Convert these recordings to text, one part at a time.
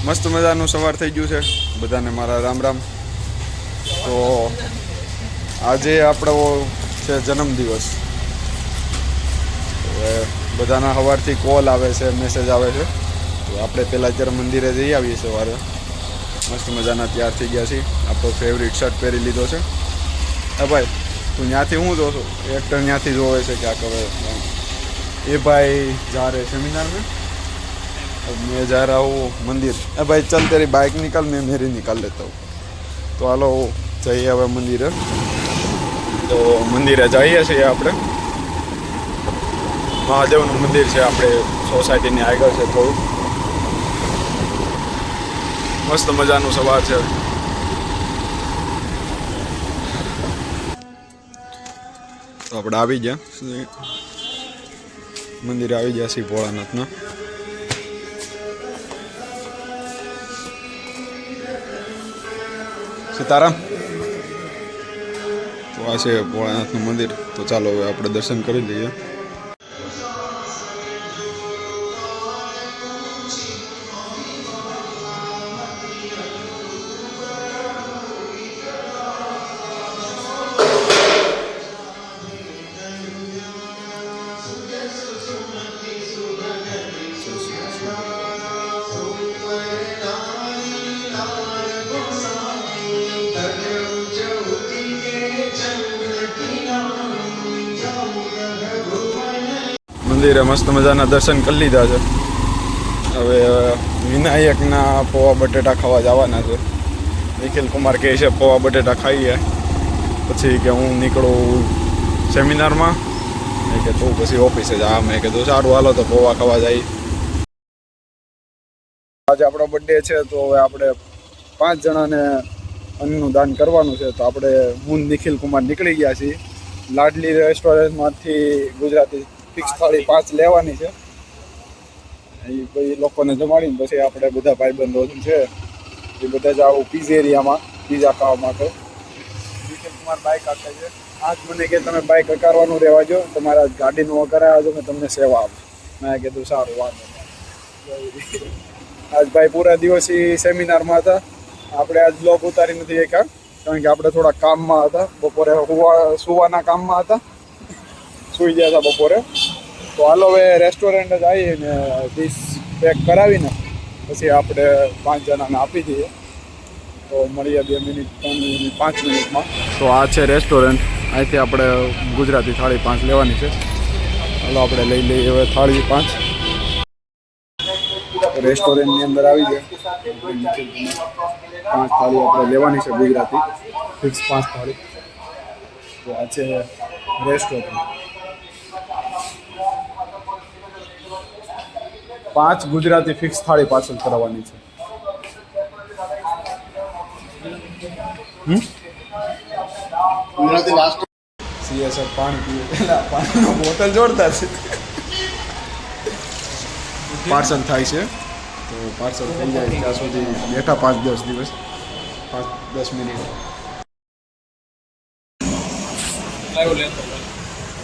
મસ્ત મજાનું સવાર થઈ ગયું છે બધાને મારા રામ રામ. તો આજે આપણો છે જન્મદિવસ. હવે બધાના સવારથી કોલ આવે છે, મેસેજ આવે છે. તો આપણે પહેલાં અત્યારે મંદિરે જઈ આવીએ સવારે. મસ્ત મજાના તૈયાર થઈ ગયા છીએ. આપણો ફેવરિટ શર્ટ પહેરી લીધો છે. હા ભાઈ, તું ત્યાંથી હું જોશો? એક્ટર ત્યાંથી જોવે છે ક્યાં કરે. ये भाई जा रहे सेमिनार में, अब मैं जा रहा हूँ मंदिर. अरे भाई चल तेरी बाइक निकाल, मैं मेरी निकाल लेता हूँ. तो हालो જઈએ હવે મંદિરે. તો મંદિરે જઈએ છીએ આપણે. મહાદેવનું મંદિર છે આપણે સોસાયટીની આગળ છે થોડું. મસ્ત મજાનું સવાર છે. તો આપણે આવી ગયા મંદિરે, આવી ગયા છીએ ભોળાનાથના. સીતારામ. તો આ છે ભોળાનાથનું મંદિર. તો ચાલો હવે આપણે દર્શન કરી લઈએ. મંદિરે મસ્ત મજાના દર્શન કરી લીધા છે. હવે વિનાયકના પૌવા બટેટા ખાવા જવાના છે. નિખિલ કુમાર કહે છે પૌવા બટેટા ખાઈએ પછી કે હું નીકળું સેમિનારમાં. કે તું પછી ઓફિસે જા. મેં કીધું સારું હાલો તો પૌવા ખાવા જાય. આજે આપણો બર્થડે છે તો હવે આપણે 5 જણાને અન્નનું દાન કરવાનું છે. તો આપણે હું નિખિલ કુમાર નીકળી ગયા છીએ. લાડલી રેસ્ટોરન્ટમાંથી ગુજરાતી ફિક્સ થાળી 5 લેવાની છે. એ ભાઈ લોકોને જમાડીને પછી આપણે બધા ભાઈબંધો છે એ બધા જ આવું પીઝેરિયામાં પીઝા ખાવા માટે. નિખિલ કુમાર બાઇક આપે છે. આજ મને કે તમે બાઇક હકારવાનું રહેવા જો, તમારા ગાડીનું કરાવવા જો, મેં તમને સેવા આપું. મેં કીધું સારું વાંધો નહીં. આજ ભાઈ પૂરા દિવસ સેમિનારમાં હતા. આપણે આજ બ્લોગ ઉતારી નથી શક્યા કારણ કે આપણે થોડા કામમાં હતા. બપોરે સુવાના કામમાં હતા, સૂઈ ગયા હતા બપોરે. તો હાલો હવે રેસ્ટોરન્ટ જ આવીને ડીશ પેક કરાવીને પછી આપણે 5 જણાને આપી દઈએ. તો મળીએ 2 મિનિટ 3 મિનિટ 5 મિનિટમાં. તો આ છે રેસ્ટોરન્ટ. અહીંથી આપણે ગુજરાતી થાળી 5 લેવાની છે. હાલો આપણે લઈ લઈએ હવે થાળી 5. રેસ્ટોરન્ટની અંદર આવી ગયા. 5 થાળી આપણે લેવાની છે ગુજરાતી ફિક્સ 5 થાળી. તો આ છે રેસ્ટોરન્ટ. 5 ગુજરાતી ફિક્સ થાળી પાર્સલ કરાવવાની છે. ગુજરાતી લાસ્ટ સીએસઆર પાણી પીએ પેલા પાણીનો બોટલ જોરદાર છે. પાર્સલ થાય છે. તો પાર્સલ થઈ જાય ત્યાં સુધી બેઠા 5-10 દિવસ 5-10 મિનિટ.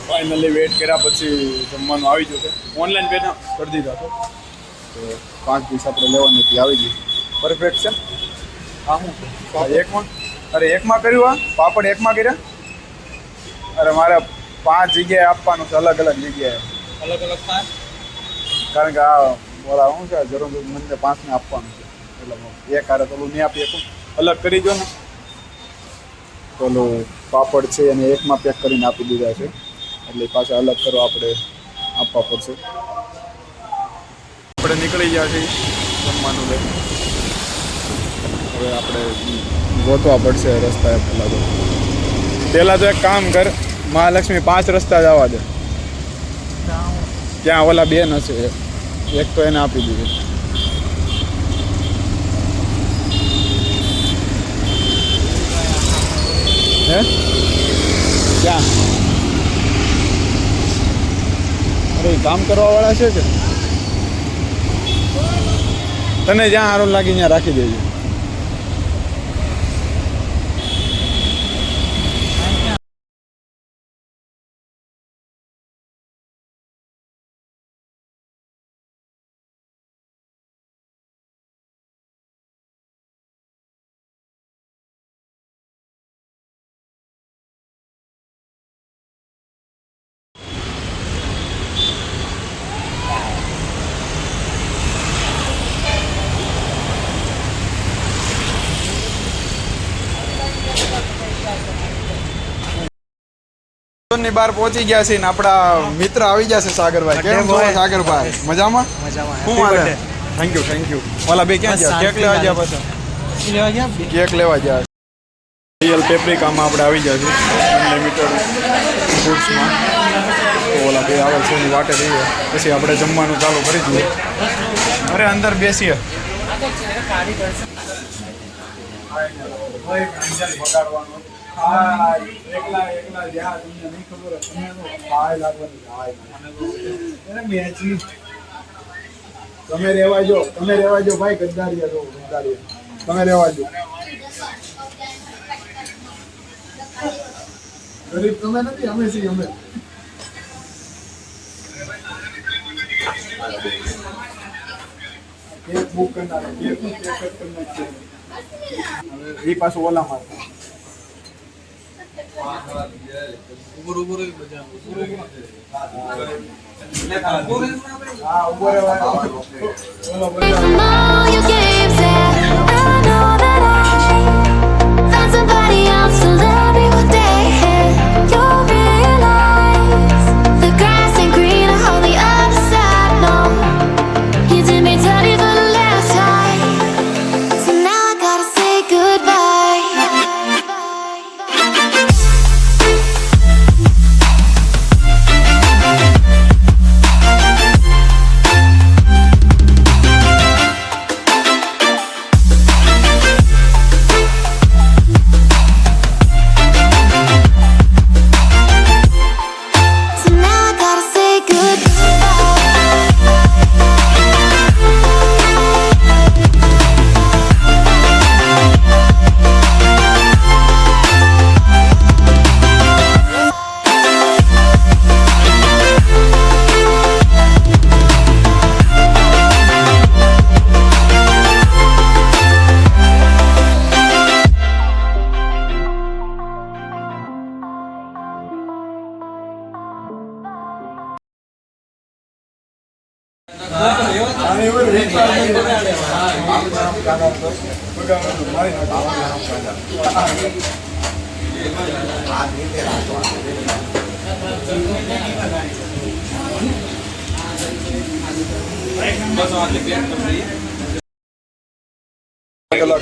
ફાઇનલી વેઇટ કર્યા પછી જમવાનું આવી જશે. ઓનલાઈન પેમેન્ટ કરી દીધા તો 5 પીસ આપણે લેવાની હતી, આવી ગઈ. પરફેક્ટ છે. હા હું એકમાં, અરે એકમાં કર્યું. આ પાપડ એકમાં કર્યા. અરે મારે 5 જગ્યાએ આપવાનું છે, અલગ અલગ જગ્યાએ. અલગ અલગ 5 કારણ કે આ બોલા શું છે જરૂર મને 5ને આપવાનું છે. એટલે એક હારે તો નહીં આપી શકું, અલગ કરી દો ને. પેલું પાપડ છે અને એકમાં પેક કરીને આપી દીધા છે. એટલે પાછા અલગ કરો આપણે આપવા પડશે. આપણે નીકળી ગયા છીએ જમવાનું લઈ. હવે આપણે ગોતવા પડશે રસ્તા. પહેલાં તો એક કામ કર, મહાલક્ષ્મી 5 રસ્તા જવા દે. ત્યાં ઓલા 2 હશે, એક તો એને આપી દીધું. હે ક્યાં? અરે કામ કરવાવાળા છે કે તને જ્યાં સારું લાગી ત્યાં રાખી દેજો. સ્ટેશનની બહાર પહોંચી ગયા છે ને આપણા મિત્ર આવી ગયા છે સાગરભાઈ. કેમ છો સાગરભાઈ? મજામાં? શું હાલે? Thank you. ઓલા બે ક્યાં ગયા? કેક લેવા ગયા પાછા? કેક લેવા ગયા. રિયલ પેપ્રિકામાં આપણે આવી ગયા છીએ અનલિમિટેડ ફૂડ્સમાં. તો ઓલા બે આવે છે એની વાટે રહીએ પછી આપણે જમવાનું ચાલુ કરી દઈએ. અરે અંદર બેસીએ. તમે રેવા જો ભાઈ. ગદ્દારિયા તમે રેવા જો. ગરીબ તમે નથી, અમે છીએ. અમે કેક બુક કરનાર એ પાછું ઓલા મારતા. હા ઉભો અલગ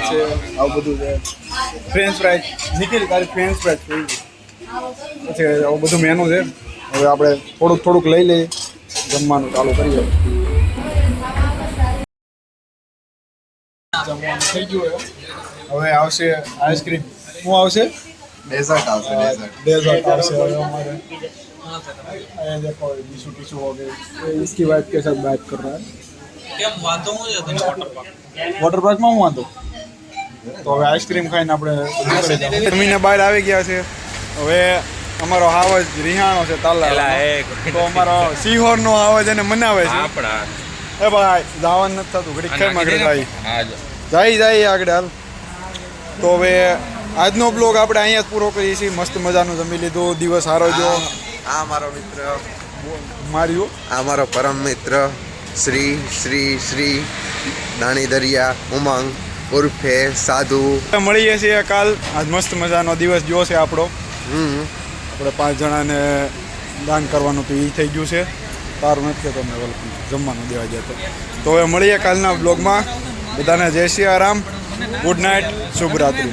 છે આવું બધું છે. ફ્રેન્ચ ફ્રાઈઝ નિખિલ તારી ફ્રેન્ચ ફ્રાઈઝ પછી આવું બધું મેનુ છે. હવે આપણે થોડુંક લઈ લઈએ, જમવાનું ચાલુ કરીએ. જમવાનું થઈ ગયું. હવે આવશે આઈસ્ક્રીમ. શું આવશે? डेजर्ट आवશે. डेजर्ट આવશે હવે અમારે. ये देखो टिशू हो गए. इसकी वाइफ के साथ बात कर रहा है. કેમ વાંધો હું છે તને વોટર પાર્કમાં હું વાંધો. તો હવે આઈસ્ક્રીમ ખાઈને આપણે જમીને બહાર આવી ગયા છે. હવે અમારો હાવજ રિહાણો છે તાલા. તો અમારો સિહોરનો હાવજ એને મનાવે છે. એ ભાઈ જવાનું નથી થતું. ઘડીક ખેરમાં આગળ જાય આગળ હાલ. તો હવે આજનો બ્લોગ આપણે અહીંયા જ પૂરો કરીએ છીએ. મસ્ત મજાનું જમી લીધું. દિવસ સારો જો. આ મારો મિત્ર માર્યું. આ મારો પરમ મિત્ર શ્રી શ્રી શ્રી દાણી દરિયા ઉમંગ ઉર્ફે સાધુ. મળીએ છીએ કાલ. આજ મસ્ત મજાનો દિવસ જો છે આપણો. આપણે 5 જણાને દાન કરવાનું તો એ થઈ ગયું છે. તારું નથી તો અમે જમવાનું દેવા ગયા. તો હવે મળીએ કાલના બ્લોગમાં. બધાને જય શ્રી રામ. Good night. શુભરાત્રી.